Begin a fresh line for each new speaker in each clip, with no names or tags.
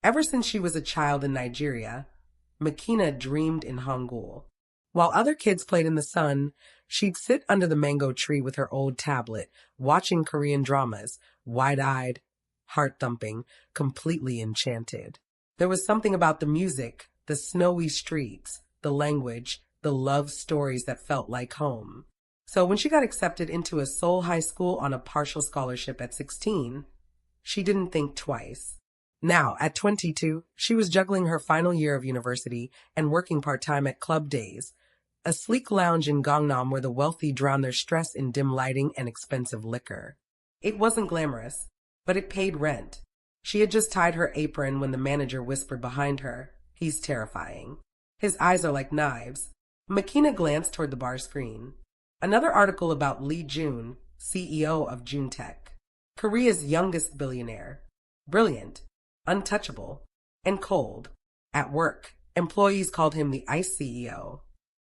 Ever since she was a child in Nigeria, Makina dreamed in Hangul. While other kids played in the sun, she'd sit under the mango tree with her old tablet, watching Korean dramas, wide-eyed, heart-thumping, completely enchanted. There was something about the music, the snowy streets, the language, the love stories that felt like home. So when she got accepted into a Seoul high school on a partial scholarship at 16, she didn't think twice. Now, at 22, she was juggling her final year of university and working part-time at Club Days, a sleek lounge in Gangnam where the wealthy drown their stress in dim lighting and expensive liquor. It wasn't glamorous, but it paid rent. She had just tied her apron when the manager whispered behind her, "He's terrifying. His eyes are like knives." Makina glanced toward the bar screen. Another article about Lee Jun, CEO of Juntech, Korea's youngest billionaire. Brilliant, untouchable, and cold. At work, employees called him the Ice CEO.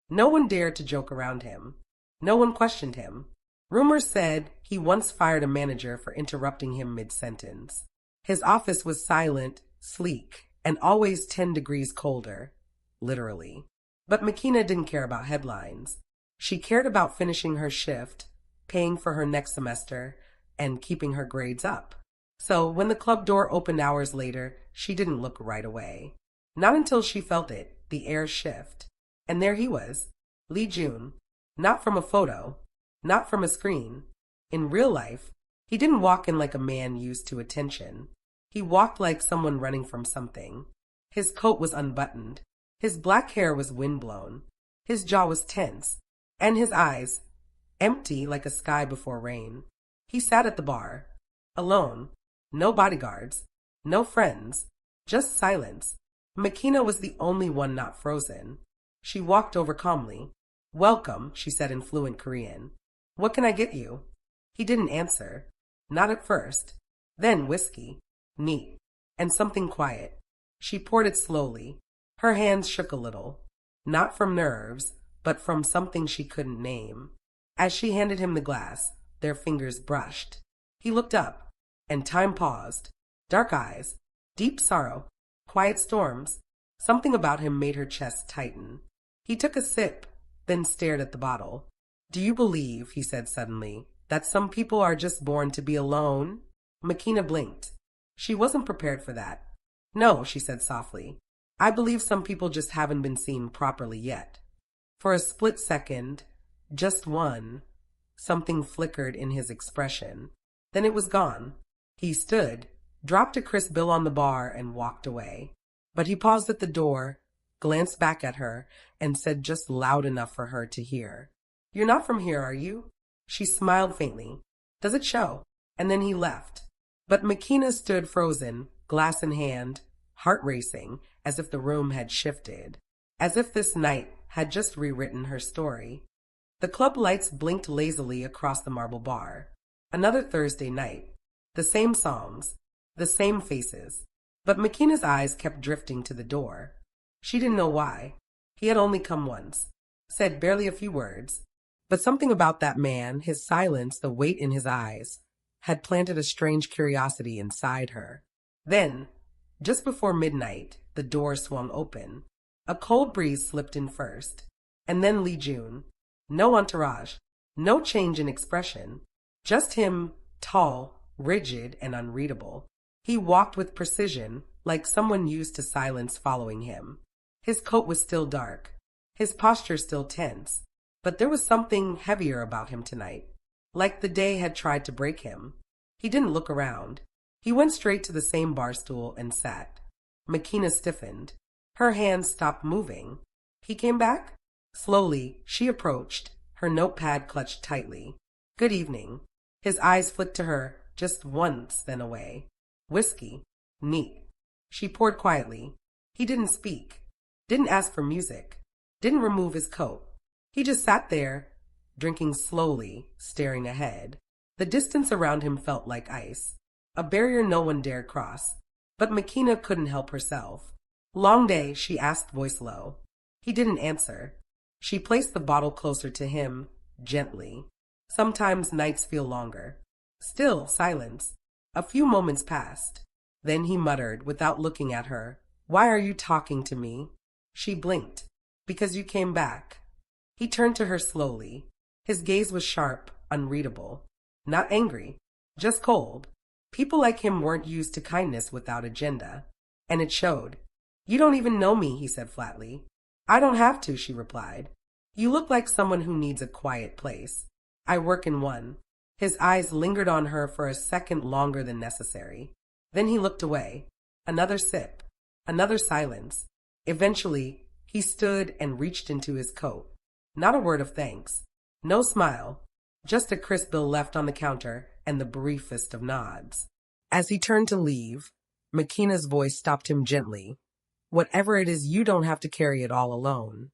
No one dared to joke around him. No one questioned him. Rumors said he once fired a manager for interrupting him mid-sentence. His office was silent, sleek, and always 10 degrees colder, literally. But Makina didn't care about headlines. She cared about finishing her shift, paying for her next semester, and keeping her grades up. So when the club door opened hours later, she didn't look right away. Not until she felt it, the air shift. And there he was, Lee Jun, not from a photo, not from a screen. In real life, he didn't walk in like a man used to attention. He walked like someone running from something. His coat was unbuttoned. His black hair was windblown. His jaw was tense. And his eyes, empty like a sky before rain. He sat at the bar, alone, no bodyguards, no friends, just silence. Makina was the only one not frozen. She walked over calmly. "Welcome," she said in fluent Korean. "What can I get you?" He didn't answer. Not at first. Then whiskey, neat, and something quiet. She poured it slowly. Her hands shook a little. Not from nerves, but from something she couldn't name. As she handed him the glass, their fingers brushed. He looked up, and time paused. Dark eyes, deep sorrow, quiet storms. Something about him made her chest tighten. He took a sip, then stared at the bottle. "Do you believe," he said suddenly, "that some people are just born to be alone?" Makina blinked. She wasn't prepared for that. "No," she said softly. "I believe some people just haven't been seen properly yet." For a split second, just one, something flickered in his expression. Then it was gone. He stood, dropped a crisp bill on the bar, and walked away. But he paused at the door, glanced back at her, and said just loud enough for her to hear, "You're not from here, are you?" She smiled faintly. "Does it show?" And then he left. But Makina stood frozen, glass in hand, heart racing, as if the room had shifted, as if this night had just rewritten her story. The club lights blinked lazily across the marble bar. Another Thursday night. The same songs, the same faces. But Makina's eyes kept drifting to the door. She didn't know why. He had only come once, said barely a few words. But something about that man, his silence, the weight in his eyes, had planted a strange curiosity inside her. Then, just before midnight, the door swung open. A cold breeze slipped in first, and then Lee Jun. No entourage, no change in expression, just him, tall, rigid, and unreadable. He walked with precision, like someone used to silence following him. His coat was still dark, his posture still tense, but there was something heavier about him tonight, like the day had tried to break him. He didn't look around. He went straight to the same bar stool and sat. Makina stiffened. Her hands stopped moving. He came back? Slowly, she approached, her notepad clutched tightly. "Good evening." His eyes flicked to her, just once, then away. "Whiskey. Neat." She poured quietly. He didn't speak, didn't ask for music, didn't remove his coat. He just sat there, drinking slowly, staring ahead. The distance around him felt like ice, a barrier no one dared cross. But Makina couldn't help herself. "Long day," she asked, voice low. He didn't answer. She placed the bottle closer to him, gently. Sometimes nights feel longer. Still silence. A few moments passed. Then he muttered, without looking at her, "Why are you talking to me?" She blinked. "Because you came back." He turned to her slowly. His gaze was sharp, unreadable. Not angry, just cold. People like him weren't used to kindness without agenda. And it showed. "You don't even know me," he said flatly. "I don't have to," she replied. "You look like someone who needs a quiet place. I work in one." His eyes lingered on her for a second longer than necessary. Then he looked away. Another sip. Another silence. Eventually, he stood and reached into his coat. Not a word of thanks. No smile. Just a crisp bill left on the counter and the briefest of nods. As he turned to leave, Makina's voice stopped him gently. "Whatever it is, you don't have to carry it all alone."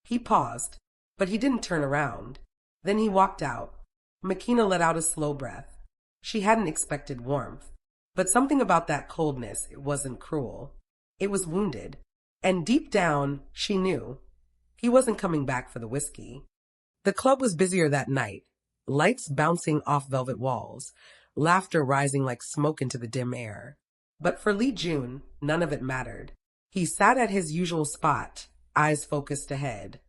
He paused, but he didn't turn around. Then he walked out. Makina let out a slow breath. She hadn't expected warmth, but something about that coldness, it wasn't cruel. It was wounded. And deep down, she knew. He wasn't coming back for the whiskey. The club was busier that night, lights bouncing off velvet walls, laughter rising like smoke into the dim air. But for Lee Jun, none of it mattered. He sat at his usual spot, eyes focused ahead,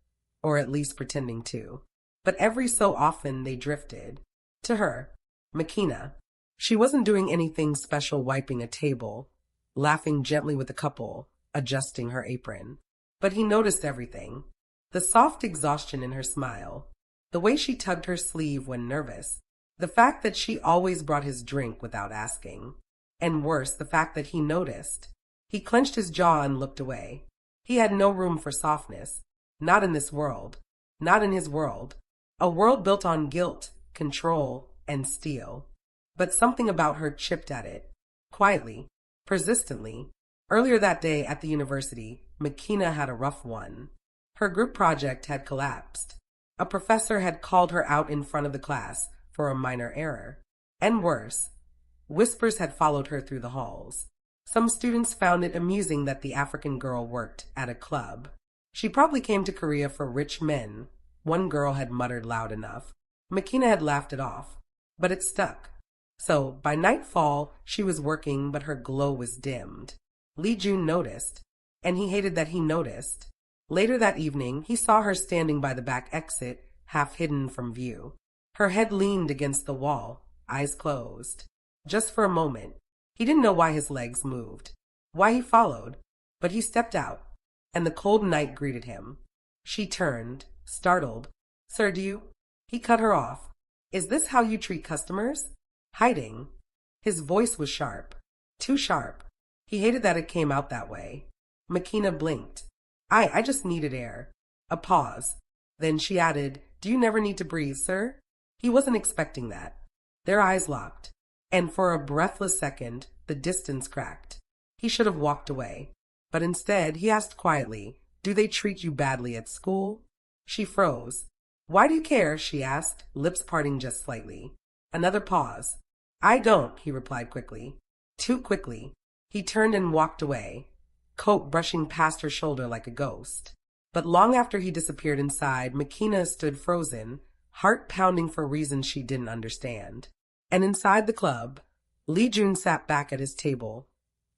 or at least pretending to. But every so often they drifted. To her, Makina. She wasn't doing anything special, wiping a table, laughing gently with a couple, adjusting her apron. But he noticed everything. The soft exhaustion in her smile, the way she tugged her sleeve when nervous, the fact that she always brought his drink without asking, and worse, the fact that he noticed. He clenched his jaw and looked away. He had no room for softness, not in this world, not in his world, a world built on guilt, control, and steel. But something about her chipped at it, quietly, persistently. Earlier that day at the university, Makina had a rough one. Her group project had collapsed. A professor had called her out in front of the class for a minor error. And worse, whispers had followed her through the halls. Some students found it amusing that the African girl worked at a club. She probably came to Korea for rich men, one girl had muttered loud enough. Makina had laughed it off, but it stuck. So, by nightfall, she was working, but her glow was dimmed. Lee Jun noticed, and he hated that he noticed. Later that evening, he saw her standing by the back exit, half hidden from view. Her head leaned against the wall, eyes closed. Just for a moment. He didn't know why his legs moved, why he followed, but he stepped out, and the cold night greeted him. She turned, startled. "Sir, do you—" He cut her off. "Is this how you treat customers?" Hiding. His voice was sharp. Too sharp. He hated that it came out that way. Makina blinked. I just needed air." A pause. Then she added, "Do you never need to breathe, sir?" He wasn't expecting that. Their eyes locked. And for a breathless second, the distance cracked. He should have walked away. But instead, he asked quietly, "Do they treat you badly at school?" She froze. "Why do you care?" she asked, lips parting just slightly. Another pause. "I don't," he replied quickly. Too quickly. He turned and walked away, coat brushing past her shoulder like a ghost. But long after he disappeared inside, Makina stood frozen, heart pounding for reasons she didn't understand. And inside the club, Lee Jun sat back at his table,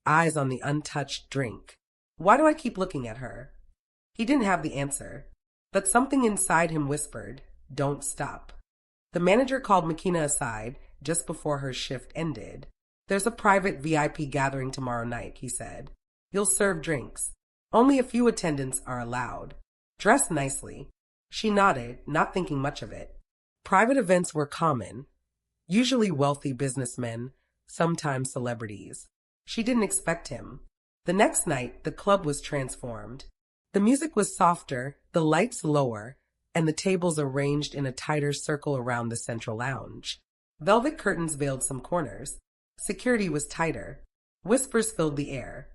eyes on the untouched drink. Why do I keep looking at her? He didn't have the answer, but something inside him whispered, "Don't stop." The manager called Makina aside just before her shift ended. "There's a private VIP gathering tomorrow night," he said. "You'll serve drinks. Only a few attendants are allowed. Dress nicely." She nodded, not thinking much of it. Private events were common. Usually wealthy businessmen, sometimes celebrities. She didn't expect him. The next night, the club was transformed. The music was softer, the lights lower, and the tables arranged in a tighter circle around the central lounge. Velvet curtains veiled some corners. Security was tighter. Whispers filled the air.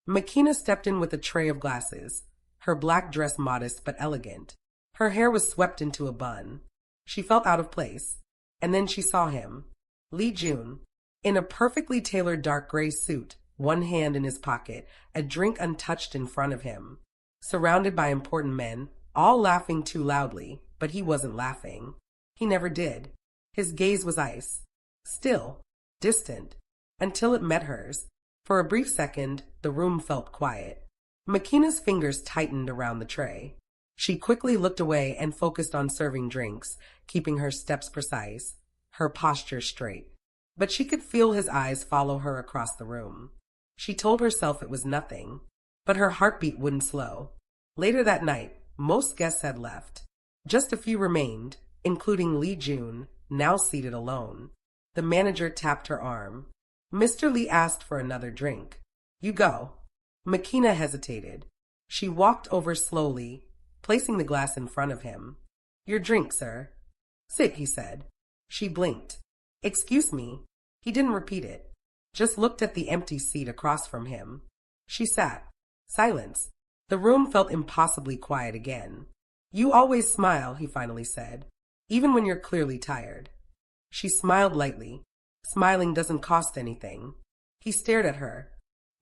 Makina stepped in with a tray of glasses, her black dress modest but elegant. Her hair was swept into a bun. She felt out of place. And then she saw him, Lee Jun, in a perfectly tailored dark gray suit, one hand in his pocket, a drink untouched in front of him. Surrounded by important men, all laughing too loudly, but he wasn't laughing. He never did. His gaze was ice. Still, distant, until it met hers. For a brief second, the room felt quiet. Makina's fingers tightened around the tray. She quickly looked away and focused on serving drinks, keeping her steps precise, her posture straight. But she could feel his eyes follow her across the room. She told herself it was nothing, but her heartbeat wouldn't slow. Later that night, most guests had left. Just a few remained, including Lee Jun, now seated alone. The manager tapped her arm. Mr. Lee asked for another drink. You go. Makina hesitated. She walked over slowly, placing the glass in front of him. Your drink, sir. Sit, he said. She blinked. Excuse me. He didn't repeat it, just looked at the empty seat across from him. She sat. Silence. The room felt impossibly quiet again. You always smile, he finally said, even when you're clearly tired. She smiled lightly. Smiling doesn't cost anything. He stared at her.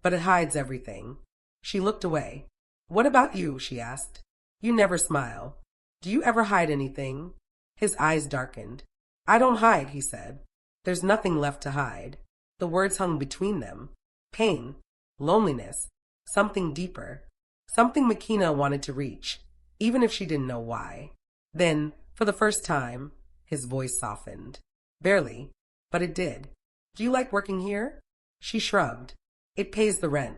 But it hides everything. She looked away. What about you? She asked. You never smile. Do you ever hide anything? His eyes darkened. I don't hide, he said. There's nothing left to hide. The words hung between them. Pain, loneliness, something deeper, something Makina wanted to reach, even if she didn't know why. Then, for the first time, his voice softened. Barely, but it did. Do you like working here? She shrugged. It pays the rent.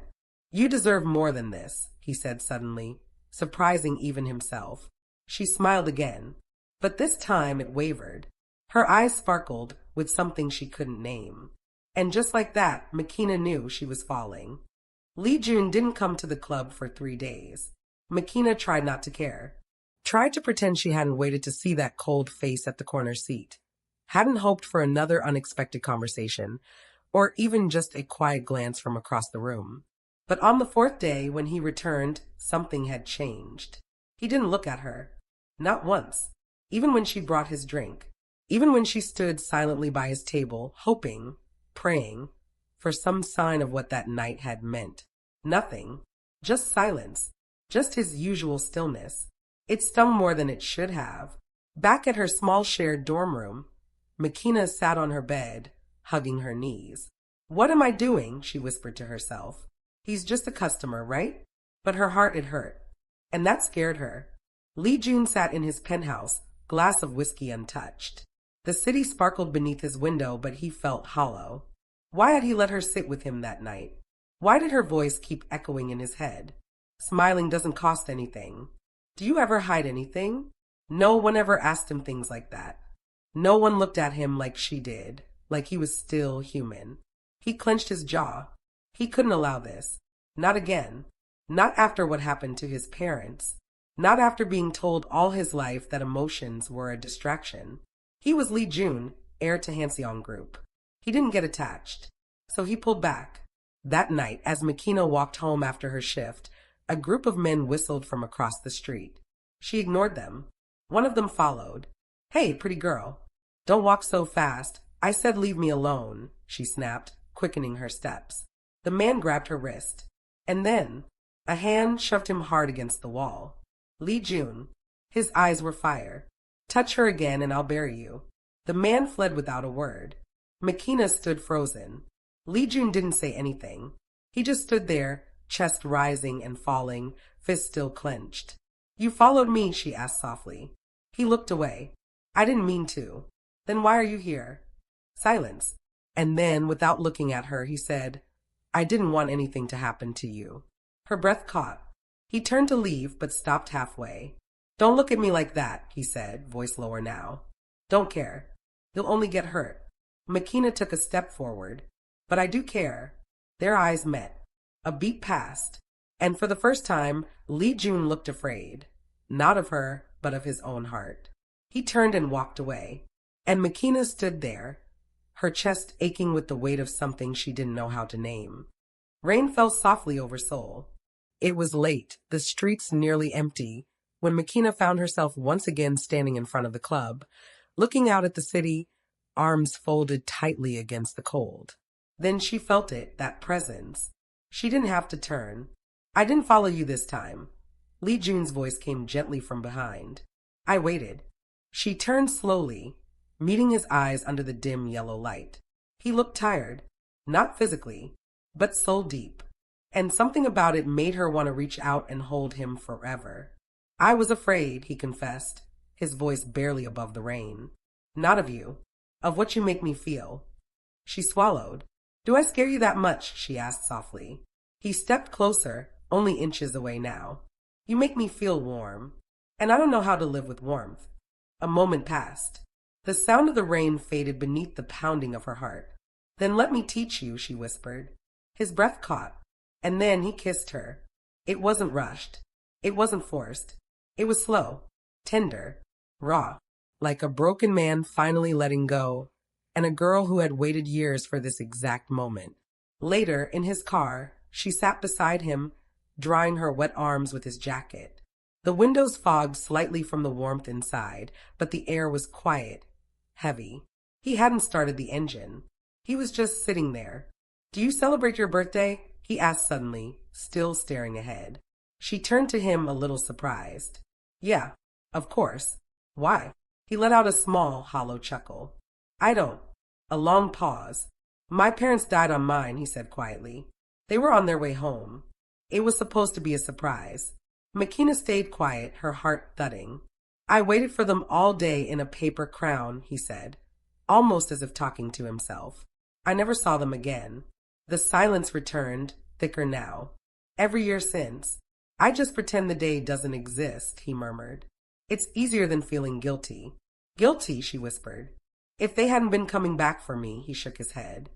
You deserve more than this, he said suddenly, surprising even himself. She smiled again, but this time it wavered. Her eyes sparkled with something she couldn't name. And just like that, Makina knew she was falling. Lee Jun didn't come to the club for 3 days. Makina tried not to care. Tried to pretend she hadn't waited to see that cold face at the corner seat. Hadn't hoped for another unexpected conversation, or even just a quiet glance from across the room. But on the 4th day, when he returned, something had changed. He didn't look at her. Not once. Even when she brought his drink. Even when she stood silently by his table, hoping, praying, for some sign of what that night had meant. Nothing. Just silence. Just his usual stillness. It stung more than it should have. Back at her small shared dorm room, Makina sat on her bed, hugging her knees. What am I doing? She whispered to herself. He's just a customer, right? But her heart had hurt. And that scared her. Lee Jun sat in his penthouse, glass of whiskey untouched. The city sparkled beneath his window, but he felt hollow. Why had he let her sit with him that night? Why did her voice keep echoing in his head? Smiling doesn't cost anything. Do you ever hide anything? No one ever asked him things like that. No one looked at him like she did, like he was still human. He clenched his jaw. He couldn't allow this. Not again. Not after what happened to his parents. Not after being told all his life that emotions were a distraction. He was Lee Jun, heir to Hanseong Group. He didn't get attached, so he pulled back. That night, as Makina walked home after her shift, a group of men whistled from across the street. She ignored them. One of them followed. Hey, pretty girl. Don't walk so fast. I said leave me alone, she snapped, quickening her steps. The man grabbed her wrist. And then, a hand shoved him hard against the wall. Lee Jun. His eyes were fire. Touch her again and I'll bury you. The man fled without a word. Makina stood frozen. Lee Jun didn't say anything. He just stood there, chest rising and falling, fists still clenched. You followed me, she asked softly. He looked away. I didn't mean to. Then why are you here? Silence. And then, without looking at her, he said, I didn't want anything to happen to you. Her breath caught. He turned to leave, but stopped halfway. Don't look at me like that, he said, voice lower now. Don't care. You'll only get hurt. Makina took a step forward. But I do care. Their eyes met. A beat passed. And for the first time, Lee Jun looked afraid. Not of her, but of his own heart. He turned and walked away. And Makina stood there, her chest aching with the weight of something she didn't know how to name. Rain fell softly over Seoul. It was late, the streets nearly empty, when Makina found herself once again standing in front of the club, looking out at the city, arms folded tightly against the cold. Then she felt it, that presence. She didn't have to turn. I didn't follow you this time. Lee Jun's voice came gently from behind. I waited. She turned slowly, meeting his eyes under the dim yellow light. He looked tired. Not physically, but so deep. And something about it made her want to reach out and hold him forever. I was afraid, he confessed, his voice barely above the rain. Not of you. Of what you make me feel. She swallowed. Do I scare you that much? She asked softly. He stepped closer, only inches away now. You make me feel warm. And I don't know how to live with warmth. A moment passed. The sound of the rain faded beneath the pounding of her heart. Then let me teach you, she whispered. His breath caught, and then he kissed her. It wasn't rushed. It wasn't forced. It was slow, tender, raw, like a broken man finally letting go, and a girl who had waited years for this exact moment. Later, in his car, she sat beside him, drying her wet arms with his jacket. The windows fogged slightly from the warmth inside, but the air was quiet, heavy. He hadn't started the engine. He was just sitting there. Do you celebrate your birthday? He asked suddenly, still staring ahead. She turned to him a little surprised. Yeah, of course. Why? He let out a small, hollow chuckle. I don't. A long pause. My parents died on mine, he said quietly. They were on their way home. It was supposed to be a surprise. Makina stayed quiet, her heart thudding. I waited for them all day in a paper crown, he said, almost as if talking to himself. I never saw them again. The silence returned, thicker now. Every year since. I just pretend the day doesn't exist, he murmured. It's easier than feeling guilty. Guilty, she whispered. If they hadn't been coming back for me, he shook his head.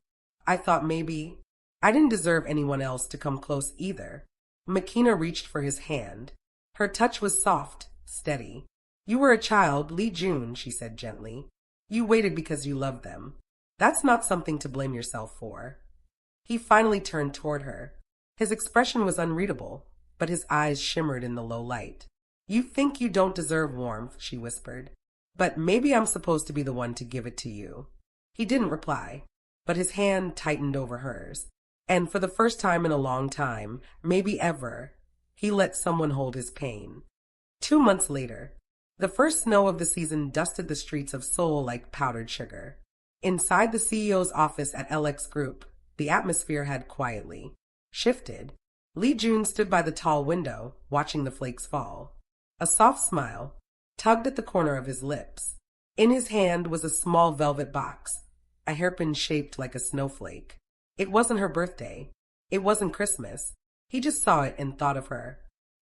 I thought maybe I didn't deserve anyone else to come close either. Makina reached for his hand. Her touch was soft, steady. You were a child, Lee June, she said gently. You waited because you loved them. That's not something to blame yourself for. He finally turned toward her. His expression was unreadable, but his eyes shimmered in the low light. You think you don't deserve warmth, she whispered. But maybe I'm supposed to be the one to give it to you. He didn't reply, but his hand tightened over hers. And for the first time in a long time, maybe ever, he let someone hold his pain. 2 months later, the first snow of the season dusted the streets of Seoul like powdered sugar. Inside the CEO's office at LX Group, the atmosphere had quietly shifted. Lee June stood by the tall window, watching the flakes fall. A soft smile tugged at the corner of his lips. In his hand was a small velvet box, a hairpin shaped like a snowflake. It wasn't her birthday. It wasn't Christmas. He just saw it and thought of her.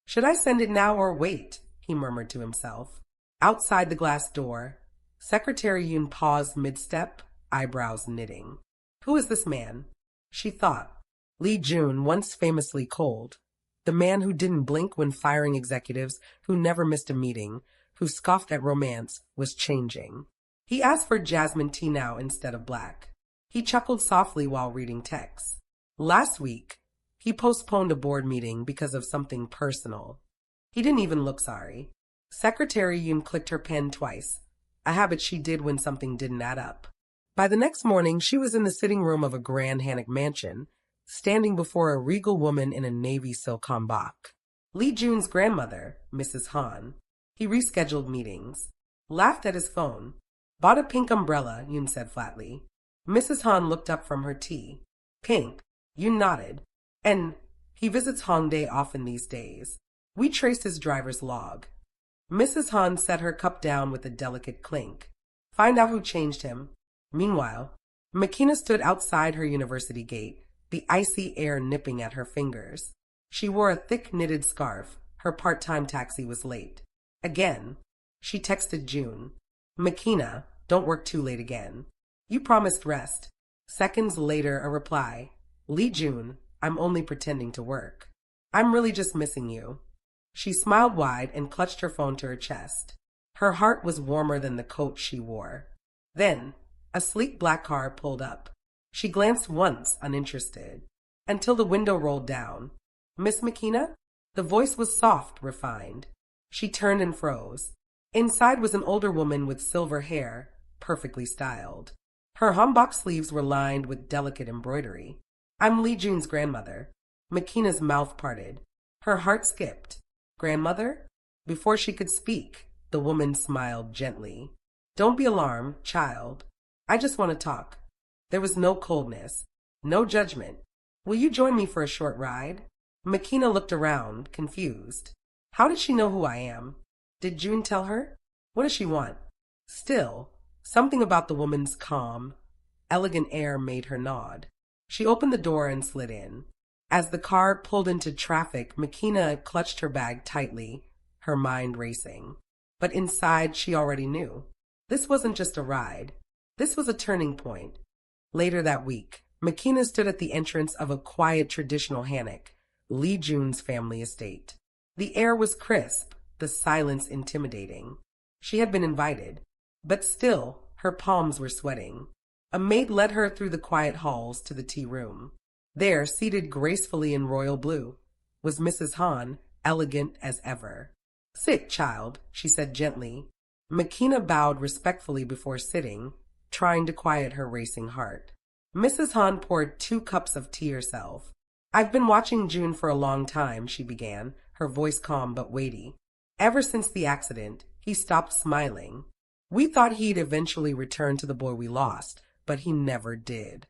Should I send it now or wait? He murmured to himself. Outside the glass door, Secretary Yoon paused mid-step, eyebrows knitting. Who is this man? She thought. Lee June, once famously cold. The man who didn't blink when firing executives, who never missed a meeting, who scoffed at romance, was changing. He asked for jasmine tea now instead of black. He chuckled softly while reading texts. Last week, he postponed a board meeting because of something personal. He didn't even look sorry. Secretary Yoon clicked her pen twice, a habit she did when something didn't add up. By the next morning, she was in the sitting room of a grand Hanok mansion, standing before a regal woman in a navy silk hanbok. Lee June's grandmother, Mrs. Han. He rescheduled meetings, laughed at his phone. Bought a pink umbrella, Yoon said flatly. Mrs. Han looked up from her tea. Pink. Yoon nodded. And he visits Hongdae often these days. We traced his driver's log. Mrs. Han set her cup down with a delicate clink. Find out who changed him. Meanwhile, Makina stood outside her university gate, the icy air nipping at her fingers. She wore a thick knitted scarf. Her part-time taxi was late. Again, she texted June. Makina, don't work too late again. You promised rest. Seconds later, a reply. Lee June, I'm only pretending to work. I'm really just missing you. She smiled wide and clutched her phone to her chest. Her heart was warmer than the coat she wore. Then, a sleek black car pulled up. She glanced once, uninterested, until the window rolled down. Miss Makina? The voice was soft, refined. She turned and froze. Inside was an older woman with silver hair, perfectly styled. Her hanbok sleeves were lined with delicate embroidery. I'm Lee June's grandmother. Makina's mouth parted. Her heart skipped. Grandmother? Before she could speak, the woman smiled gently. Don't be alarmed, child. I just want to talk. There was no coldness, no judgment, Will you join me for a short ride? Makina looked around, confused. How did she know who I am? Did June tell her? What does she want? Still, something about the woman's calm, elegant air made her nod. She opened the door and slid in. As the car pulled into traffic, Makina clutched her bag tightly, her mind racing. But inside, she already knew. This wasn't just a ride. This was a turning point. Later that week, Makina stood at the entrance of a quiet traditional hanok, Lee Jun's family estate. The air was crisp, the silence intimidating. She had been invited, but still, her palms were sweating. A maid led her through the quiet halls to the tea room. There, seated gracefully in royal blue, was Mrs. Han, elegant as ever. Sit, child, she said gently. Makina bowed respectfully before sitting, trying to quiet her racing heart. Mrs. Han poured 2 cups of tea herself. I've been watching June for a long time, she began, her voice calm but weighty. Ever since the accident, he stopped smiling. We thought he'd eventually return to the boy we lost, but he never did.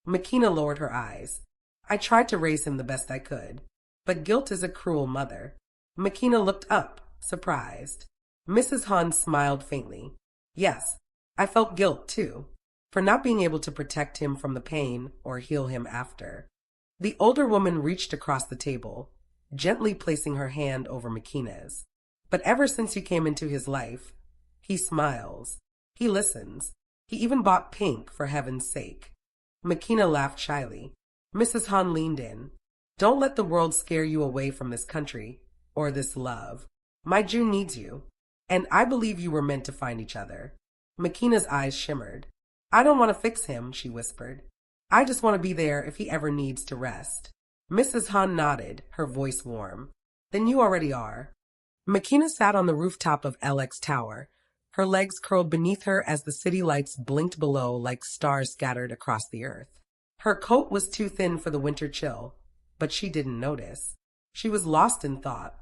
Makina lowered her eyes. I tried to raise him the best I could, but guilt is a cruel mother. Makina looked up, surprised. Mrs. Han smiled faintly. Yes, I felt guilt too, for not being able to protect him from the pain or heal him after. The older woman reached across the table, gently placing her hand over Makina's. But ever since you came into his life, he smiles. He listens. He even bought pink, for heaven's sake. Makina laughed shyly. Mrs. Han leaned in. Don't let the world scare you away from this country, or this love. My June needs you, and I believe you were meant to find each other. Makina's eyes shimmered. I don't want to fix him, she whispered. I just want to be there if he ever needs to rest. Mrs. Han nodded, her voice warm. Then you already are. Makina sat on the rooftop of LX Tower, her legs curled beneath her as the city lights blinked below like stars scattered across the earth. Her coat was too thin for the winter chill, but she didn't notice. She was lost in thought.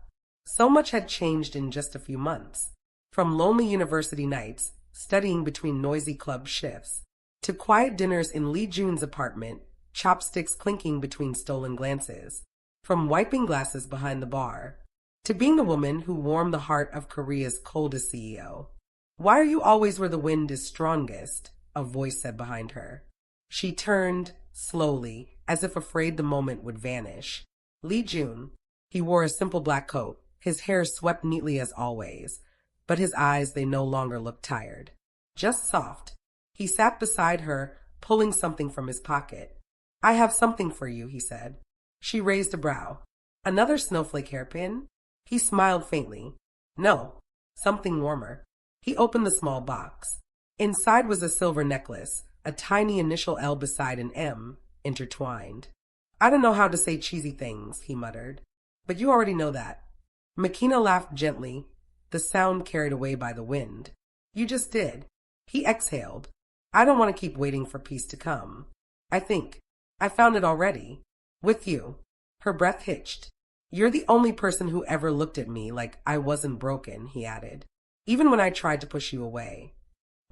So much had changed in just a few months. From lonely university nights, studying between noisy club shifts, to quiet dinners in Lee Jun's apartment, chopsticks clinking between stolen glances, from wiping glasses behind the bar, to being the woman who warmed the heart of Korea's coldest CEO. Why are you always where the wind is strongest? A voice said behind her. She turned, slowly, as if afraid the moment would vanish. Lee Jun. He wore a simple black coat, his hair swept neatly as always, but his eyes, they no longer looked tired. Just soft. He sat beside her, pulling something from his pocket. I have something for you, he said. She raised a brow. Another snowflake hairpin? He smiled faintly. No, something warmer. He opened the small box. Inside was a silver necklace, a tiny initial L beside an M, intertwined. I don't know how to say cheesy things, he muttered, but you already know that. Makina laughed gently, the sound carried away by the wind. You just did. He exhaled. I don't want to keep waiting for peace to come. I think I found it already. With you. Her breath hitched. You're the only person who ever looked at me like I wasn't broken, he added, even when I tried to push you away.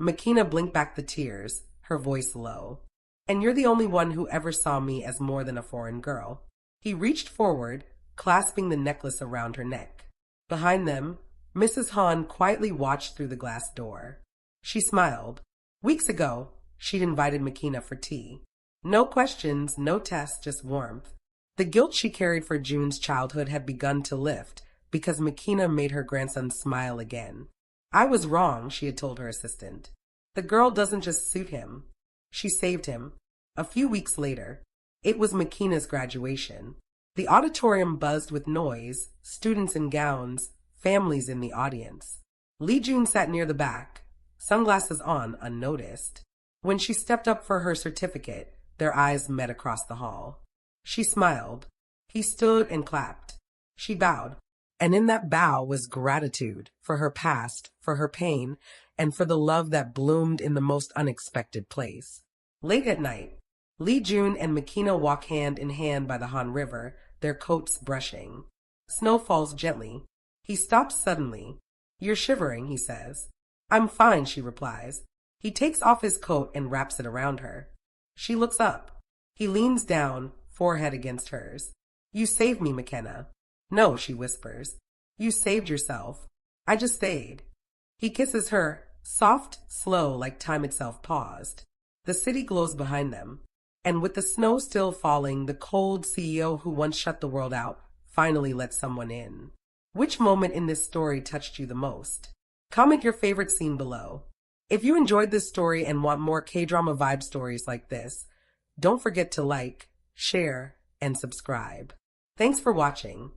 Makina blinked back the tears, her voice low. And you're the only one who ever saw me as more than a foreign girl. He reached forward, clasping the necklace around her neck. Behind them, Mrs. Han quietly watched through the glass door. She smiled. Weeks ago, she'd invited Makina for tea. No questions, no tests, just warmth. The guilt she carried for June's childhood had begun to lift because Makina made her grandson smile again. I was wrong, she had told her assistant. The girl doesn't just suit him. She saved him. A few weeks later, it was Makina's graduation. The auditorium buzzed with noise, students in gowns, families in the audience. Lee Jun sat near the back, sunglasses on, unnoticed. When she stepped up for her certificate, their eyes met across the hall. She smiled. He stood and clapped. She bowed. And in that bow was gratitude for her past, for her pain, and for the love that bloomed in the most unexpected place. Late at night, Lee Jun and Makina walk hand in hand by the Han River, their coats brushing. Snow falls gently. He stops suddenly. You're shivering, he says. I'm fine, she replies. He takes off his coat and wraps it around her. She looks up. He leans down, forehead against hers. You saved me, McKenna. No, she whispers. You saved yourself. I just stayed. He kisses her, soft, slow, like time itself paused. The city glows behind them. And with the snow still falling, the cold CEO who once shut the world out finally lets someone in. Which moment in this story touched you the most? Comment your favorite scene below. If you enjoyed this story and want more K-drama vibe stories like this, don't forget to like, share, and subscribe. Thanks for watching.